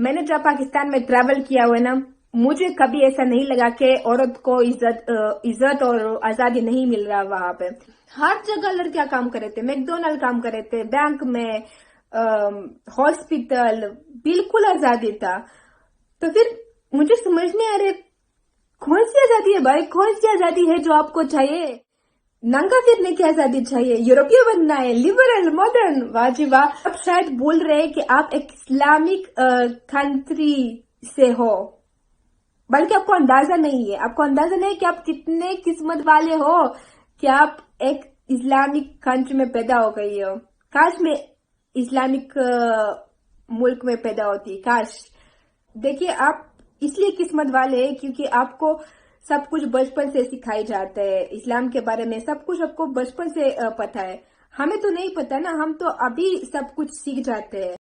میں نے جب پاکستان میں ٹریول کیا ہوا ہے نا، مجھے کبھی ایسا نہیں لگا کہ عورت کو عزت اور آزادی نہیں مل رہا وہاں پہ. ہر جگہ لڑکیاں کام کرے تھے، میکڈونلڈ کام کرے تھے، بینک میں، ہاسپٹل، بالکل آزادی تھا. تو پھر مجھے سمجھ نہیں آ رہے کون سی آزادی ہے بھائی، کون سی آزادی ہے جو آپ کو چاہیے؟ ننگا پھرنے کی آزادی چاہیے، یورپی بننا ہے، لبرل، ماڈرن، واہ جی واہ. آپ شاید بول رہے کہ آپ ایک اسلامک کنٹری سے ہو، بلکہ آپ کو اندازہ نہیں ہے، آپ کو اندازہ نہیں کہ آپ کتنے قسمت والے ہو کہ آپ ایک اسلامک کنٹری میں پیدا ہو گئی ہو. کاش میں اسلامک ملک میں پیدا ہوتی، کاش. دیکھیے آپ اس لیے قسمت والے ہیں کیونکہ آپ کو سب کچھ بچپن سے سکھائی جاتا ہے، اسلام کے بارے میں سب کچھ آپ کو بچپن سے پتا ہے. ہمیں تو نہیں پتا نا، ہم تو ابھی سب کچھ سیکھ جاتے ہیں.